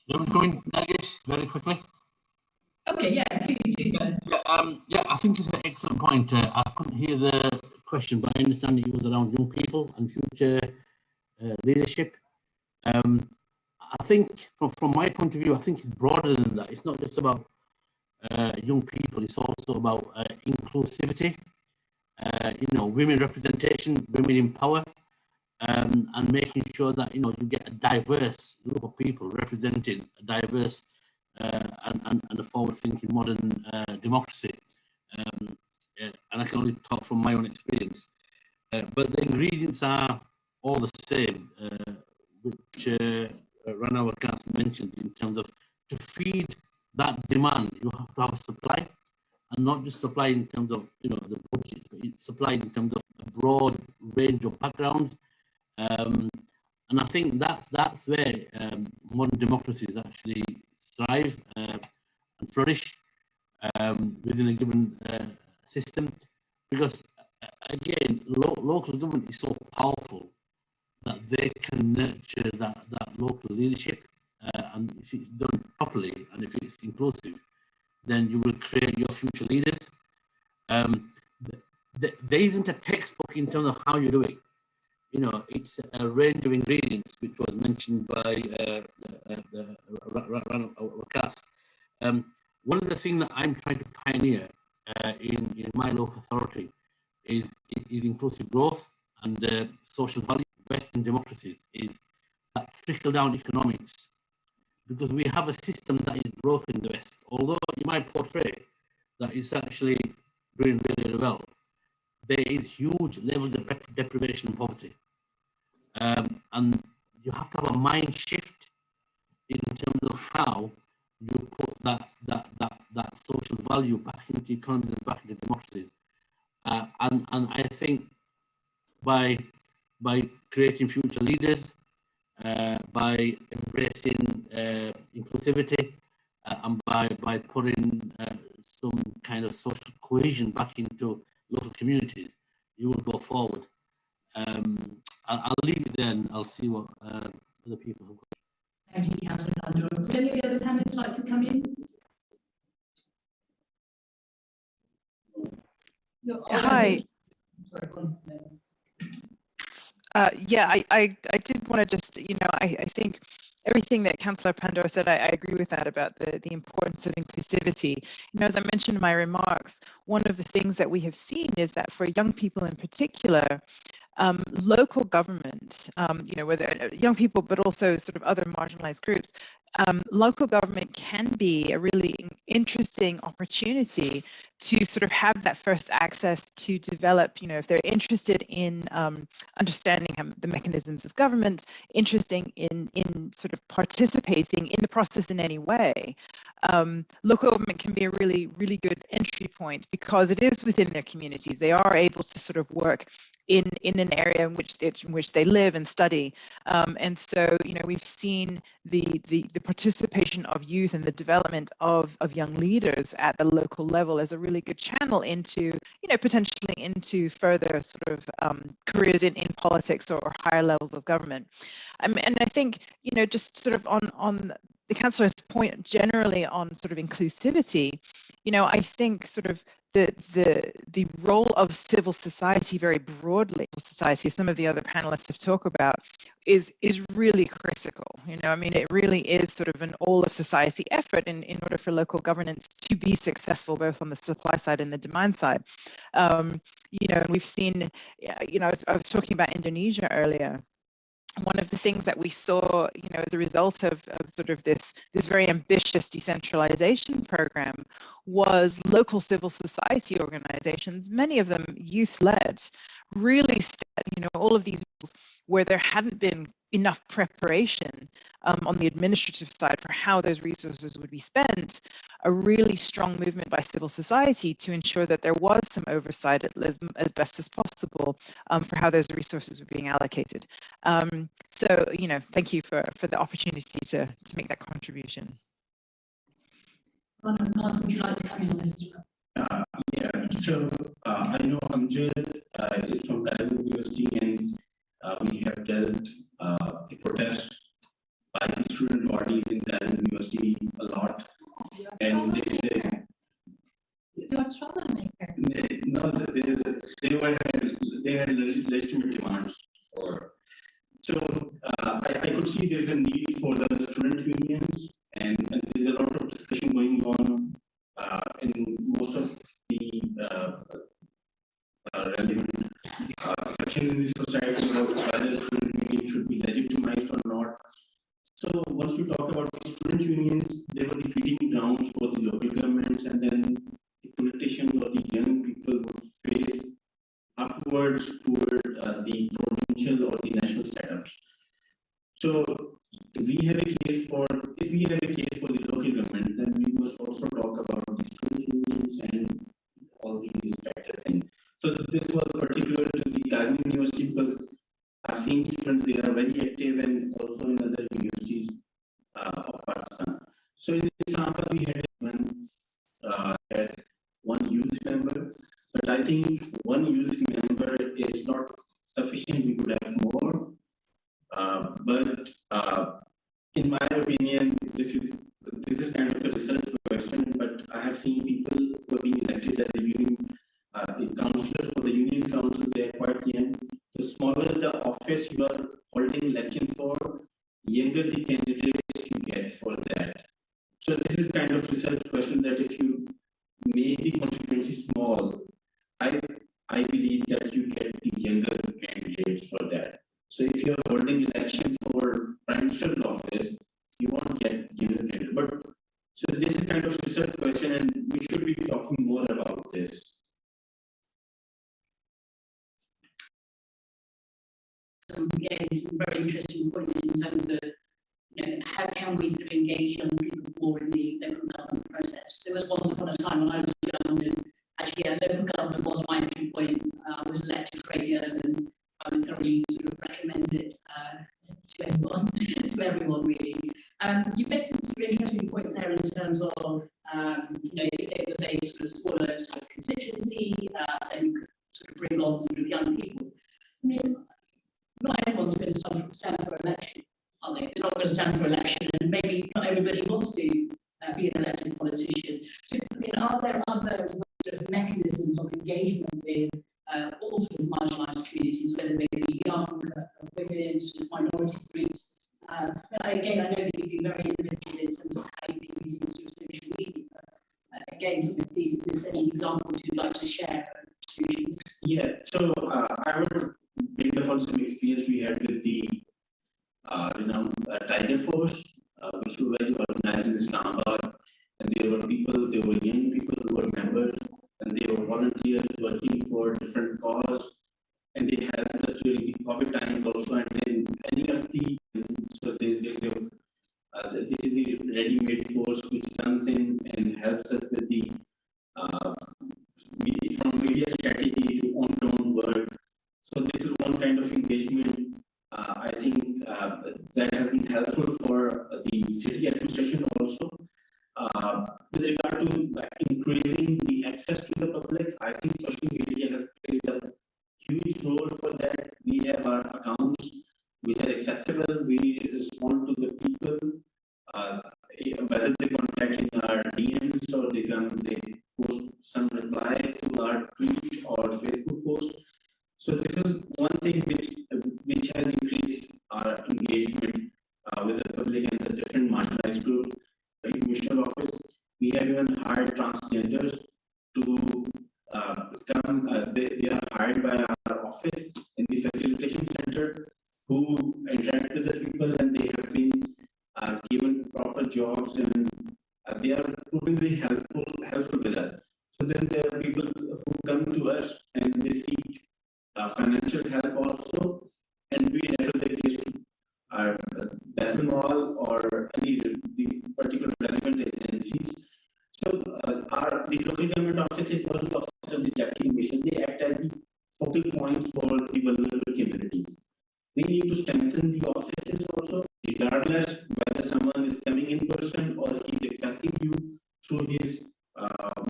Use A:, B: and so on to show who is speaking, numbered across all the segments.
A: You want to go in, Nagesh, very quickly?
B: Okay, yeah, please do so.
A: Yeah, I think it's an excellent point. I couldn't hear the question, but I understand it was around young people and future leadership. I think from my point of view, I think it's broader than that. It's not just about young people, it's also about inclusivity, women representation, women in power, and making sure that, you get a diverse group of people representing a diverse and a forward-thinking modern democracy. And I can only talk from my own experience. But the ingredients are all the same, which Rana Wakas mentioned in terms of to feed that demand, you have to have a supply, and not just supply in terms of the budget, but it's supply in terms of a broad range of backgrounds. And I think that's where modern democracies actually thrive and flourish within a given system, because again, local government is so powerful that they can nurture that local leadership, and if it's done properly and if it's inclusive, then you will create your future leaders. There isn't a textbook in terms of how you do it. It's a range of ingredients, which was mentioned by Rana Wakas. One of the things that I'm trying to pioneer in my local authority is inclusive growth and social value. Western democracies is that trickle-down economics, because we have a system that is broken in the West. Although you might portray that it's actually doing really well, there is huge levels of deprivation and poverty. And you have to have a mind shift in terms of how you put that social value back into economies and back into democracies. And I think by creating future leaders, by embracing inclusivity, and by putting some kind of social cohesion back into local communities, you will go forward. I'll leave it there and I'll see what other people have got.
B: Thank you, Councillor Pandora. Would any of the other candidates like to come in?
C: Hi. Yeah, I did want to just, I think everything that Councillor Pandora said, I agree with that about the importance of inclusivity. As I mentioned in my remarks, one of the things that we have seen is that for young people in particular, local government, whether young people, but also sort of other marginalized groups, local government can be a really interesting opportunity to sort of have that first access to develop, if they're interested in understanding the mechanisms of government, interested in sort of participating in the process in any way. Local government can be a really, really good entry point because it is within their communities. They are able to sort of work in an area in which they live and study, and so we've seen the participation of youth and the development of young leaders at the local level as a really good channel into potentially into further sort of careers in politics or higher levels of government. And I think just sort of on the councillor's point generally on sort of inclusivity, I think sort of the role of civil society very broadly, society, some of the other panelists have talked about, is really critical. I mean, it really is sort of an all of society effort in order for local governance to be successful, both on the supply side and the demand side. And we've seen, I was talking about Indonesia earlier. One of the things that we saw, as a result of sort of this very ambitious decentralization program was local civil society organizations, many of them youth-led, really set, all of these where there hadn't been enough preparation on the administrative side for how those resources would be spent, a really strong movement by civil society to ensure that there was some oversight as best as possible for how those resources were being allocated. So, thank you for the opportunity to make that contribution.
B: Would you like to come in on this?
D: Yeah, so I know Amjad is from Kailabu University, and we have dealt the protest by the student body parties in Kazan University a lot, and
B: You're a troublemaker.
D: no, they had legitimate demands for. So I could see there's a need for the student unions, and there's a lot of discussion going on in most of the relevant section in the society about whether student unions should be legitimized or not. So once we talk about the student unions, they were the feeding grounds for the local governments, and then the politicians or the young people would face upwards toward the provincial or the national setups. So we have a case for, if we have a case for the local government, then we must also talk about the student unions and all these types of things. So this was particular to the Kazan University because I've seen students, they are very active and also in other universities of Pakistan. So in Islamabad, we had one youth member, but I think one youth member is not sufficient. We could have more. But in my opinion, this is kind of a research question. But I have seen people who are being elected as the union, the councillors for the union council. They are quite young. The smaller the office you are holding election for, younger the candidates you get for that. So this is kind of research question that if you make the constituency small, I believe that you get the younger candidates for that. So if you are holding election for prime minister's office, you won't get younger candidates. But so this is kind of research question, and we should be talking more about this.
B: Again, very interesting points in terms of how can we sort of engage young people more in the local government process. There was once upon a time when I was young, and actually, local government was my entry point. I was elected for 8 years, and I would thoroughly sort of recommend it to everyone really. You made some sort of interesting points there in terms of it was a sort of smaller sort of constituency, and you could sort of bring on sort of young people. I mean, not everyone's going to stand for election, are they? They're not going to stand for election, and maybe not everybody wants to be an elected politician. So, I mean, are there other sort of mechanisms of engagement with all sort of marginalised communities, whether they be young, women, sort of minority groups? But again, I know that you've been very innovative in terms of how you've been using sort of social media. Again, please, if there's any examples you'd like to share of solutions.
D: Yeah, so I would build upon some experience we had with the Tiger Force, which were very organized in Islamabad, and there were young people who were members, and they were volunteers working for different causes, and they helped us during the COVID times also, and then any of the, so this is the ready-made force which comes in and helps us with the from media strategy to on-ground work. So this is one kind of engagement. I think that has been helpful for the city administration also. With regard to increasing the access to the public, I think social media has played a huge role for that. We have our accounts which are accessible. We respond to the people, whether they contact in our DMs or they post some reply to our tweet or Facebook post. So this is one thing which has increased our engagement with the public and the different marginalized groups. In Commissioner Office, we have even hired transgenders to come. They are hired by our office in the facilitation center, who interact with the people, and they have been given proper jobs, and they are proving very helpful with us. So then there are people who come to us and they seek financial help also, and we refer the case to our Mall or any the particular relevant agencies. So the local government offices or the office of the Deputy Commissioner, they act as the focal points for the vulnerable communities. We need to strengthen the offices also, regardless whether someone is coming in person or he's accessing you through his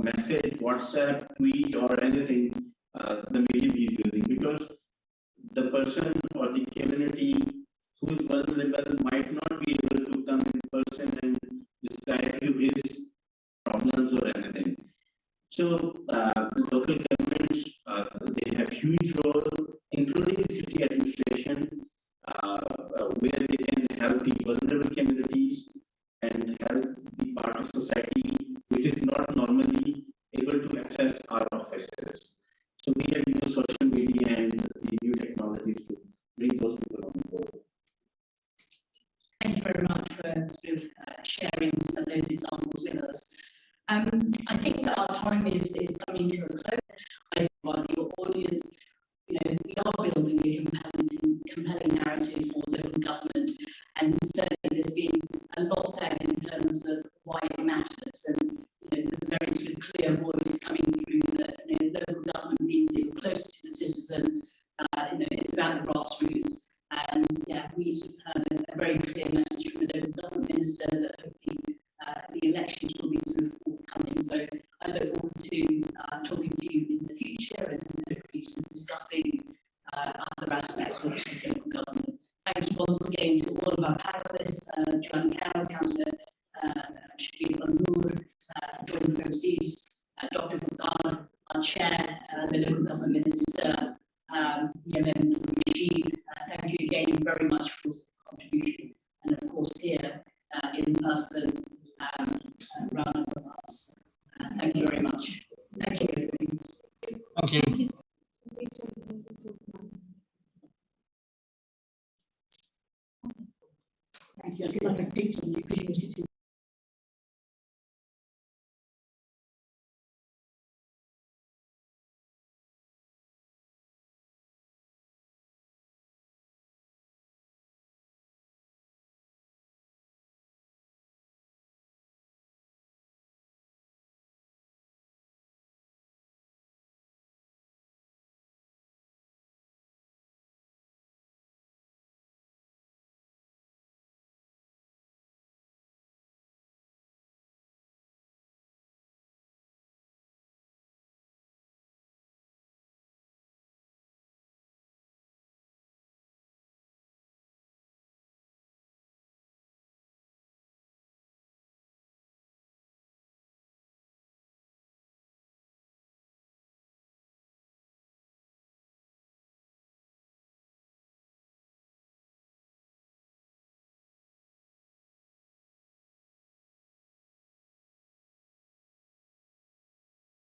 D: message, WhatsApp, tweet, or anything, the medium he's using, because the person or the community who is vulnerable might not be able to come in person So the local governments, they have huge role, including the city administration, where they can help the vulnerable communities and help the part of society which is not normally able to access our offices. So we have used social media and the new technologies to bring those people on board.
B: Thank you very much for sort of, sharing some of those examples with us. I think that our time is coming to a close. I want your audience, you know, we are building a compelling narrative for local government, and certainly there's been a lot said in terms of why it matters, and you know, there's a very sort of clear voice coming through that you know, local government means it's closer to the citizen. You know, it's about the grassroots, and yeah, we heard a very clear message from the local government minister that the elections will be sort of forthcoming. So I look forward to talking to you in the future and hopefully discussing other aspects of local government. Thank you once again to all of our panelists, Joanne Carroll, Councillor Shabir Al-Noor, joining from CEAS, Dr. Bukar, our chair, the local government minister, Yemen Rashid. Thank you again very much for your contribution. And of course here in person, round of applause. Thank you very much. Thank you, everybody.
A: Thank you.
B: Thank you. I feel like a victim. You're sitting